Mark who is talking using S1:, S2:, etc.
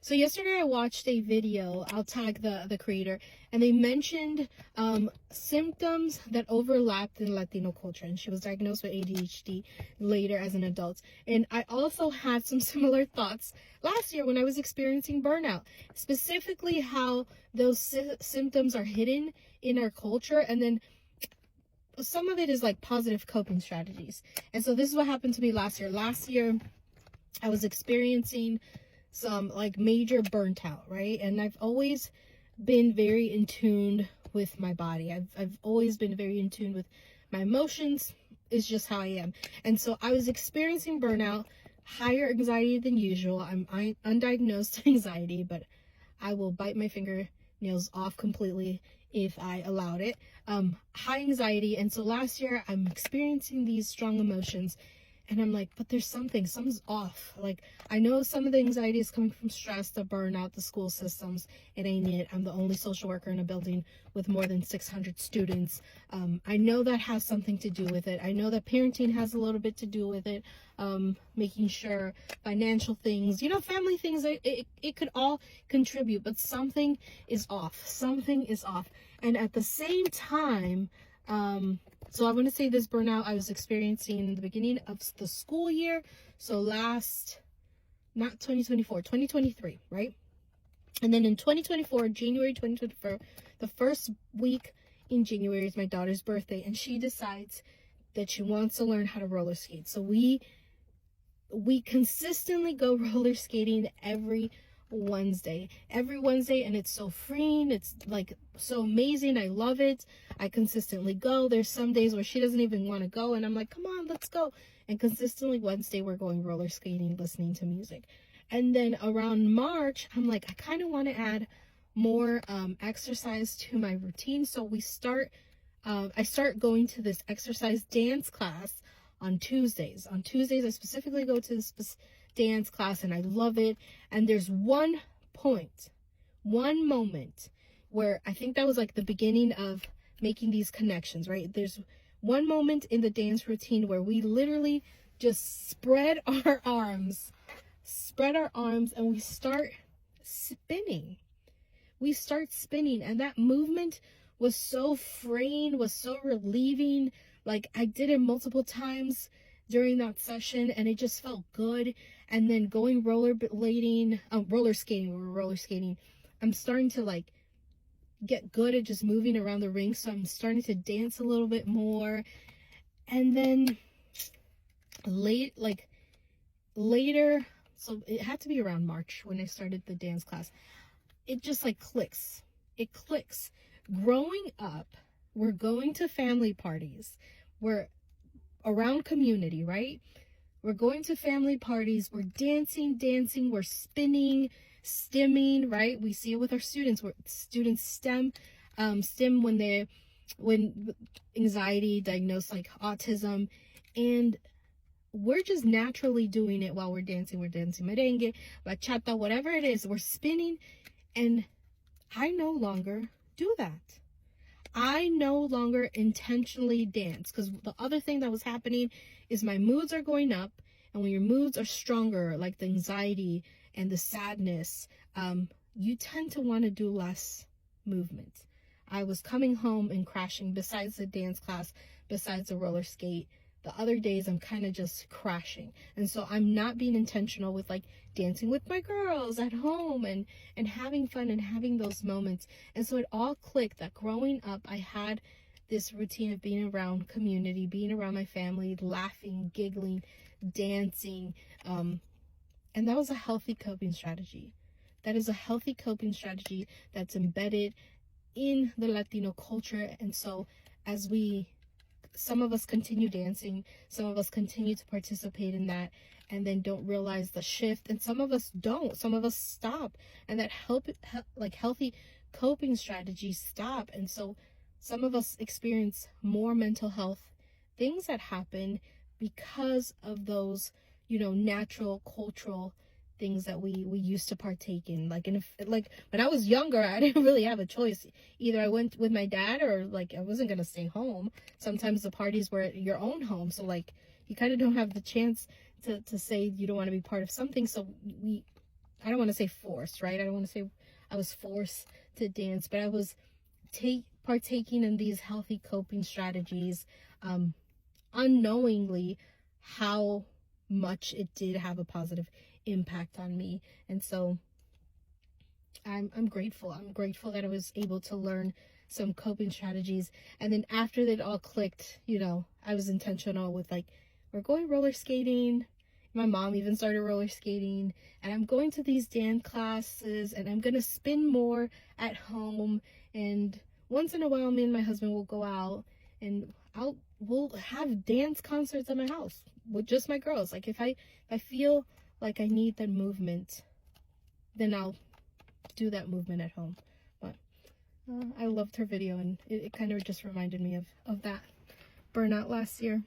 S1: So yesterday I watched a video, I'll tag the creator, and they mentioned symptoms that overlapped in Latino culture. And she was diagnosed with ADHD later as an adult. And I also had some similar thoughts last year when I was experiencing burnout, specifically how those symptoms are hidden in our culture. And then some of it is like positive coping strategies. And so this is what happened to me last year. Last year, I was experiencing some like major burnt out, right? And I've always been very in tune with my body. I've always been very in tune with my emotions. Is just how I am. And so I was experiencing burnout, higher anxiety than usual. I'm undiagnosed anxiety, but I will bite my fingernails off completely if I allowed it. High anxiety. And so last year I'm experiencing these strong emotions. And I'm like, but there's something's off. Like, I know some of the anxiety is coming from stress, the burnout, the school systems. It ain't it. I'm the only social worker in a building with more than 600 students. I know that has something to do with it. I know that parenting has a little bit to do with it. Making sure financial things, family things, it could all contribute, but something is off. Something is off. And at the same time, so I want to say this burnout I was experiencing in the beginning of the school year. So not 2024, 2023, right? And then in 2024, January 2024, the first week in January is my daughter's birthday. And she decides that she wants to learn how to roller skate. So we consistently go roller skating every Wednesday, and it's so freeing. It's like so amazing. I love it. I consistently go. There's some days where she doesn't even want to go, and I'm like, come on, let's go. And consistently Wednesday we're going roller skating, listening to music. And then around March, I'm like, I kind of want to add more exercise to my routine. So I start going to this exercise dance class on Tuesdays. I specifically go to this dance class and I love it. And there's one moment where I think that was like the beginning of making these connections, right? There's one moment in the dance routine where we literally just spread our arms and we start spinning. And that movement was so freeing, was so relieving. Like, I did it multiple times during that session and it just felt good. And then going roller skating, I'm starting to like get good at just moving around the ring. So I'm starting to dance a little bit more. And then later, so it had to be around March when I started the dance class. It just like clicks. It clicks. Growing up, we're going to family parties. We're around community, right? We're going to family parties. We're dancing. We're spinning, stimming, right? We see it with our students. Students stim when anxiety diagnosed like autism, and we're just naturally doing it while we're dancing. We're dancing merengue, bachata, whatever it is. We're spinning, and I no longer do that. I no longer intentionally dance, because the other thing that was happening is my moods are going up, and when your moods are stronger, like the anxiety and the sadness, you tend to want to do less movement. I was coming home and crashing. Besides the dance class, besides the roller skate, the other days I'm kind of just crashing. And so I'm not being intentional with like dancing with my girls at home and having fun and having those moments. And so it all clicked that growing up, I had this routine of being around community, being around my family, laughing, giggling, dancing. And that was a healthy coping strategy. That is a healthy coping strategy that's embedded in the Latino culture. And so as some of us continue dancing, some of us continue to participate in that, and then don't realize the shift, and some of us don't. Some of us stop, and that healthy coping strategies stop. And so some of us experience more mental health things that happen because of those, natural cultural things that we used to partake in. Like when I was younger, I didn't really have a choice. Either I went with my dad, or like I wasn't gonna stay home. Sometimes the parties were at your own home, so like you kind of don't have the chance to say you don't want to be part of something. So we I don't want to say forced, right? I don't want to say I was forced to dance, but I was partaking in these healthy coping strategies, unknowingly how much it did have a positive impact on me. And so I'm grateful. I'm grateful that I was able to learn some coping strategies. And then after that all clicked, you know, I was intentional with like, we're going roller skating. My mom even started roller skating, and I'm going to these dance classes, and I'm gonna spend more at home. And once in a while, me and my husband will go out, and we'll have dance concerts at my house with just my girls. Like if I feel like I need that movement, then I'll do that movement at home. But I loved her video, and it kind of just reminded me of that burnout last year.